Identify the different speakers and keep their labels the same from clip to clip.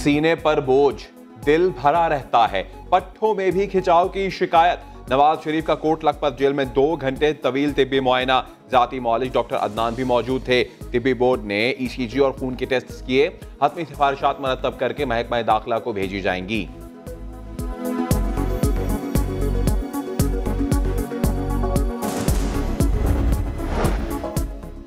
Speaker 1: सीने पर बोझ, दिल भरा रहता है, पट्टों में भी खिंचाव की शिकायत। नवाज शरीफ का कोट लखपत जेल में 2 घंटे तवील तिब्बी मुआयना। जाती मौलिज डॉक्टर अदनान भी मौजूद थे। तिब्बी बोर्ड ने ECG और खून के टेस्ट किए। हतमी सिफारिशात मरतब करके महकमा दाखिला को भेजी जाएंगी।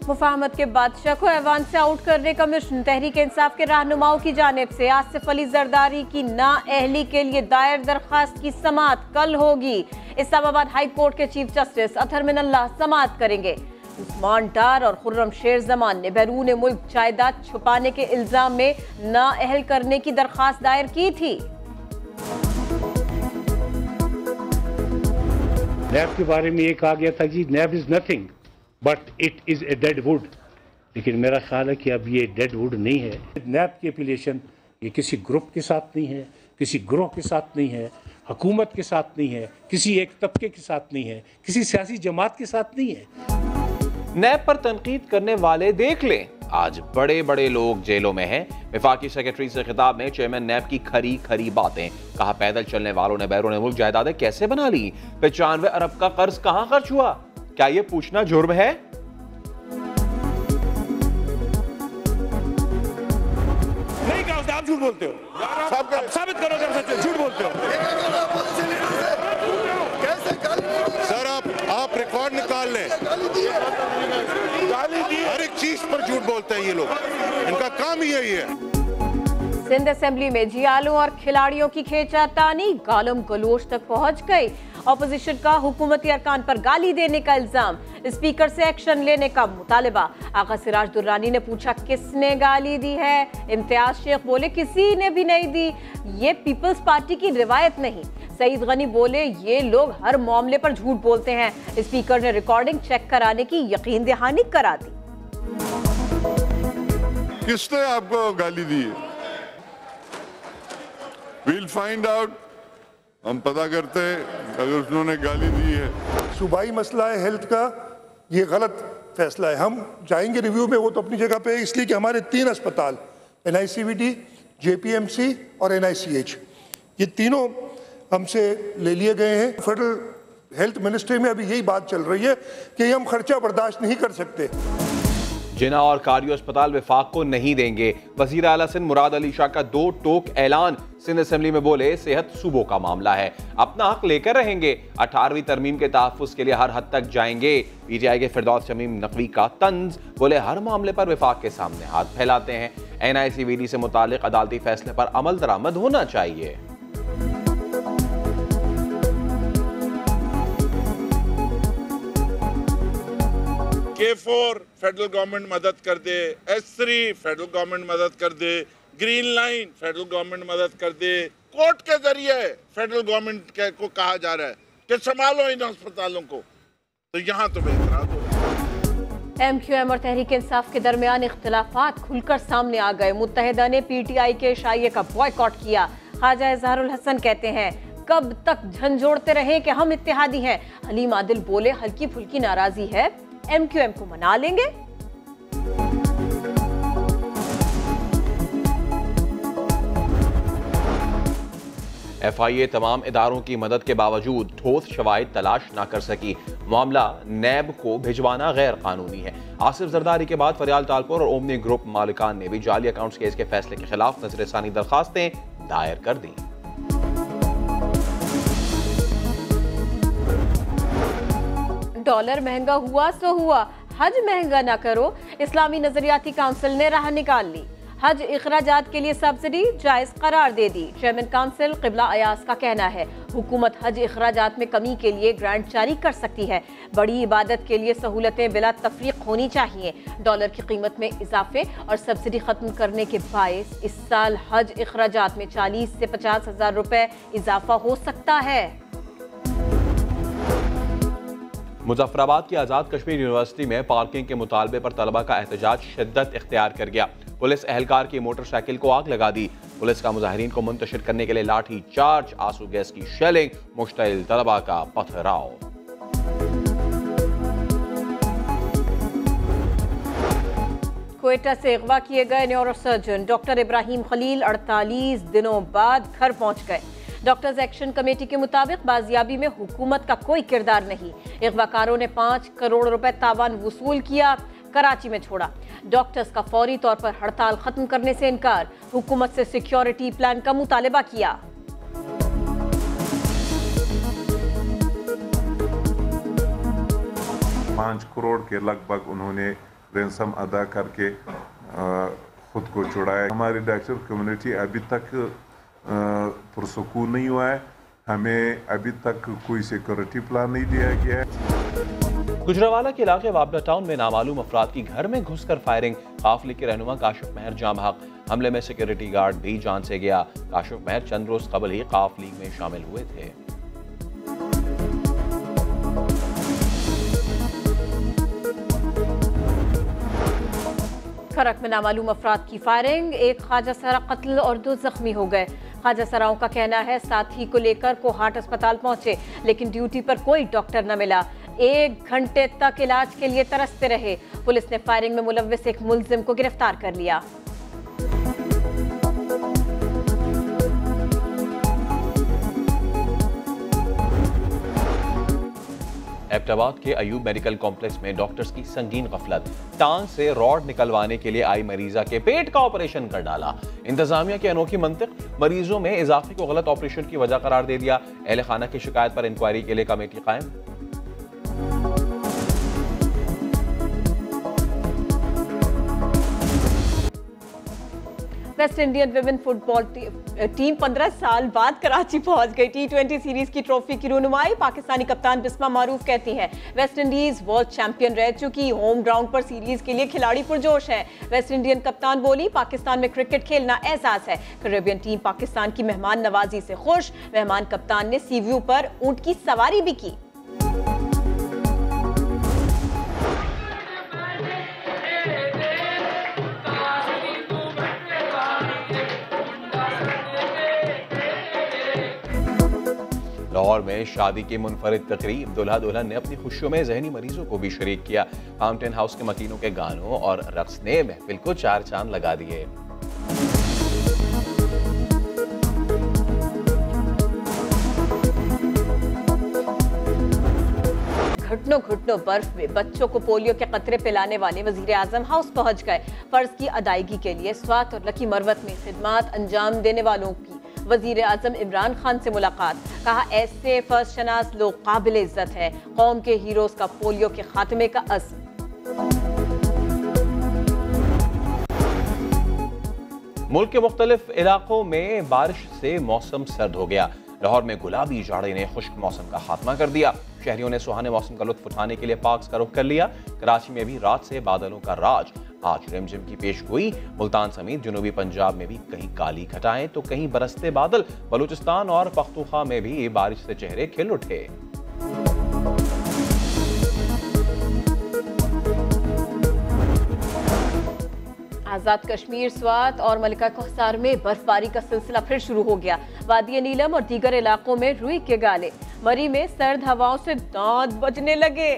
Speaker 2: मुफाहमत के बादशाह को ऐवान से आउट करने का मिशन। तहरीक इंसाफ के रहनुमाओं की जानिब से आसिफ अली जरदारी की नाअहली के लिए दायर दरखास्त की समाअत कल होगी। इस्लामाबाद हाई कोर्ट के चीफ जस्टिस अतहर मिनल्लाह समाअत करेंगे। उस्मान डार और खुर्रम शेर जमान ने बैरून मुल्क जायदाद छुपाने के इल्जाम में नाअहल करने की दरखास्त दायर की थी।
Speaker 3: नैब के बारे में ये कहा गया था कि नैब is nothing but it is a dead wood, लेकिन मेरा ख्याल है कि अब ये डेड वुड नहीं है। नैब की एफिलिएशन ये किसी ग्रुप के साथ नहीं है, किसी ग्रोह के साथ नहीं है, हुकूमत के साथ नहीं है, किसी एक तबके के साथ नहीं है, किसी सियासी जमात के साथ नहीं है।
Speaker 1: नैब पर तनकीद करने वाले देख लें, आज बड़े बड़े लोग जेलों में हैं। वफाकी सेक्रेटरी से खिताब में चेयरमैन नैब की खरी खरी बातें। कहा पैदल चलने वालों ने बैरून मुल्क जायदादें कैसे बना ली। 95 अरब का कर्ज कहां खर्च हुआ, क्या यह पूछना जुर्म है?
Speaker 4: नहीं कहा उसने, आप झूठ बोलते हो। आप साबित करो अगर सच झूठ बोलते हो।
Speaker 5: सर आप रिकॉर्ड निकाल लें। हर एक चीज पर झूठ बोलते हैं ये लोग, इनका काम ही यही है।
Speaker 2: सिंध असेंबली में जियालों और खिलाड़ियों की खींचातानी गालम गलोच तक पहुंच गई। ऑपोजिशन का हुकूमती अरकान पर गाली देने का इल्जाम, स्पीकर से एक्शन लेने का मुतालबा। आगा सिराज दुर्रानी ने पूछा किसने गाली दी है। इम्तियाज शेख बोले किसी ने भी नहीं दी, ये पीपल्स पार्टी की रिवायत नहीं। सईद गनी बोले ये लोग हर मामले पर झूठ बोलते हैं। स्पीकर ने रिकॉर्डिंग चेक कराने की यकीन दहानी करा दी।
Speaker 5: किसने आपको गाली दी है? We'll find out। हम पता करते हैं अगर उन्होंने गाली दी है।
Speaker 6: सूबाई मसला है हेल्थ का, ये गलत फैसला है। हम जाएंगे रिव्यू में, वो तो अपनी जगह पे है, इसलिए कि हमारे 3 अस्पताल NICVT, JPMC और NICH, ये तीनों हमसे ले लिए गए हैं। फेडरल हेल्थ मिनिस्ट्री में अभी यही बात चल रही है कि हम खर्चा बर्दाश्त नहीं कर सकते।
Speaker 1: जिना और कारियो अस्पताल वफाक को नहीं देंगे। वजीर आला सिंध मुराद अली शाह का 2 टोक ऐलान। सिंध असेंबली में बोले सेहत सूबों का मामला है, अपना हक लेकर रहेंगे। 18वीं तरमीम के तहफ्फुज के लिए हर हद तक जाएंगे। PTI के फिरदौस शमीम नकवी का तंज, बोले हर मामले पर वफाक के सामने हाथ फैलाते हैं। NICVD से मुतालिक अदालती फैसले पर अमल दरामद होना चाहिए।
Speaker 7: K4 फेडरल गवर्नमेंट मदद कर दे, S3 फेडरल गवर्नमेंट मदद कर दे, ग्रीन लाइन फेडरल गवर्नमेंट मदद कर दे। कोर्ट के जरिए फेडरल गवर्नमेंट को कहा जा रहा है कि संभालो इन अस्पतालों को, तो यहाँ तो बेहतराज हो।
Speaker 2: MQM और तहरीक इंसाफ के दरमियान इख्तिलाफात खुलकर सामने आ गए। मुत्तहिदा ने PTI के शाइए का बॉयकॉट किया। ख्वाजा इजहारुल हसन कहते हैं कब तक झंझोड़ते रहे कि हम इत्तेहादी हैं। हलीम आदिल बोले हल्की फुल्की नाराजी है, MQM को मना लेंगे।
Speaker 1: FIA तमाम इदारों की मदद के बावजूद ठोस शवाहिद तलाश न कर सकी। मामला नैब को भिजवाना गैर कानूनी है। आसिफ जरदारी के बाद फरियाल तालपुर और ओमनी ग्रुप मालिकान ने भी जाली अकाउंट्स केस के फैसले के खिलाफ नजरसानी दरखास्तें दायर कर दी।
Speaker 2: डॉलर महंगा हुआ सो हुआ, हज महंगा ना करो। इस्लामी नजरियाती काउंसिल ने राह निकाल ली। हज इखराजात के लिए सब्सिडी जायज करार दे दी। चेयरमैन काउंसिल क़िबला अयाज का कहना है हुकूमत हज इखराजात में कमी के लिए ग्रांट जारी कर सकती है। बड़ी इबादत के लिए सहूलतें बिला तफरीक होनी चाहिए। डॉलर की कीमत में इजाफे और सब्सिडी खत्म करने के बायस इस साल हज इखराजात में 40 से 50 हज़ार रुपए इजाफा हो सकता है।
Speaker 1: मुजफ्फराबाद की आज़ाद कश्मीर यूनिवर्सिटी में पार्किंग के मुतालबे पर तलबा का एहतजाज शिद्दत इख्तियार कर गया। पुलिस एहलकार की मोटरसाइकिल को आग लगा दी। पुलिस का मुजाहिरीन को मुंतशिर करने के लिए लाठी चार्ज, आंसू गैस की शेलिंग, मुश्तइल तलबा का पथराव।
Speaker 2: क्वेटा से अगवा किए गए न्यूरोसर्जन डॉक्टर इब्राहिम खलील 48 दिनों बाद घर पहुंच गए। डॉक्टर्स एक्शन कमेटी के मुताबिक बाजियाबी में हुकूमत का कोई किरदार नहीं। अगवाकारों ने 5 करोड़ रुपए तावान वसूल किया, कराची में छोड़ा। डॉक्टर्स का फौरी तौर पर हड़ताल खत्म करने से इनकार। हुकूमत से सिक्योरिटी प्लान का मुतालबा किया।
Speaker 8: $5 करोड़ के लगभग उन्होंने रेंसम अदा करके खुद को छुड़ाया। हमारी डॉक्टर कम्युनिटी अभी तक पुरसुकून नहीं हुआ है। हमें अभी तक कोई सिक्योरिटी प्लान नहीं दिया गया है।
Speaker 1: गुजरावाला के इलाके वाबला टाउन में नामालूम अफराद की घर में घुसकर फायरिंग। काफिले के रहनुमा काशिफ महर जाम हक। हमले में सिक्योरिटी गार्ड भी जान से गया। काशिफ महर चंद रोज कबल ही काफ लीग में शामिल हुए थे।
Speaker 2: खरक में नामालूम अफराद की फायरिंग। एक ख्वाजा सरा कत्ल और 2 जख्मी हो गए। ख्वाजा सराओं का कहना है साथी को लेकर कोहाट अस्पताल पहुंचे, लेकिन ड्यूटी पर कोई डॉक्टर न मिला। 1 घंटे तक इलाज के लिए तरसते रहे। पुलिस ने फायरिंग में मुलव्विस एक मुलजिम को गिरफ्तार कर लिया।
Speaker 1: एबटाबाद के अयूब मेडिकल कॉम्प्लेक्स में डॉक्टर्स की संगीन गफलत। टांग से रॉड निकलवाने के लिए आई मरीजा के पेट का ऑपरेशन कर डाला। इंतजामिया की अनोखी मंतिक। मरीजों में इजाफे को गलत ऑपरेशन की वजह करार दे दिया। अहले खाना की शिकायत पर इंक्वायरी के लिए कमेटी कायम।
Speaker 2: West Indian women football team 15 साल बाद कराची पहुंच गई। T20 सीरीज की ट्रॉफी की रुनुमाई पाकिस्तानी कप्तान बिस्मा मारूफ कहती हैं वेस्ट इंडीज वर्ल्ड चैंपियन रह चुकी। होम ग्राउंड पर सीरीज के लिए खिलाड़ी पुरजोश हैं। वेस्ट इंडियन कप्तान बोली पाकिस्तान में क्रिकेट खेलना एहसास है। कैरेबियन टीम पाकिस्तान की मेहमान नवाजी से खुश। मेहमान कप्तान ने सी व्यू पर ऊंट की सवारी भी की।
Speaker 1: लाहौर में शादी की मुनफरिद तकरीब। दुल्हा दुल्हन ने अपनी खुशियों में जहनी मरीजों को भी शरीक किया। फाउंटेन हाउस के मकीनों के गानों और रक्स ने महफिल को 4 चांद लगा दिए।
Speaker 2: घुटनों घुटनों बर्फ में बच्चों को पोलियो के कतरे पिलाने वाले वजीर आजम हाउस पहुंच गए। फर्ज की अदायगी के लिए स्वात और लकी मरवत में खिदमात अंजाम देने वालों की वजीर आजम इमरान खान से मुलाकात। कहा ऐसे फर्ज शनास लोग काबिल इज्जत है। कौम के हीरोज का पोलियो के खात्मे का अज़्म।
Speaker 1: मुल्क के मुख्तलिफ इलाकों में बारिश से मौसम सर्द हो गया। लाहौर में गुलाबी जाड़े ने खुश्क मौसम का खात्मा कर दिया। शहरियों ने सुहाने मौसम का लुत्फ उठाने के लिए पार्क्स का रुख कर लिया। कराची में भी रात से बादलों का राज। आज रिमझिम की पेशगोई। मुल्तान समेत जनूबी पंजाब में भी कहीं काली घटाएं तो कहीं बरसते बादल। बलूचिस्तान और पख्तूनख्वा में भी बारिश से चेहरे खिल उठे।
Speaker 2: आजाद कश्मीर, स्वात और मलिका कोहसार में बर्फबारी का सिलसिला फिर शुरू हो गया। वादी नीलम और दीगर इलाकों में रुई के गाले। मरी में सर्द हवाओं से दांत बजने लगे।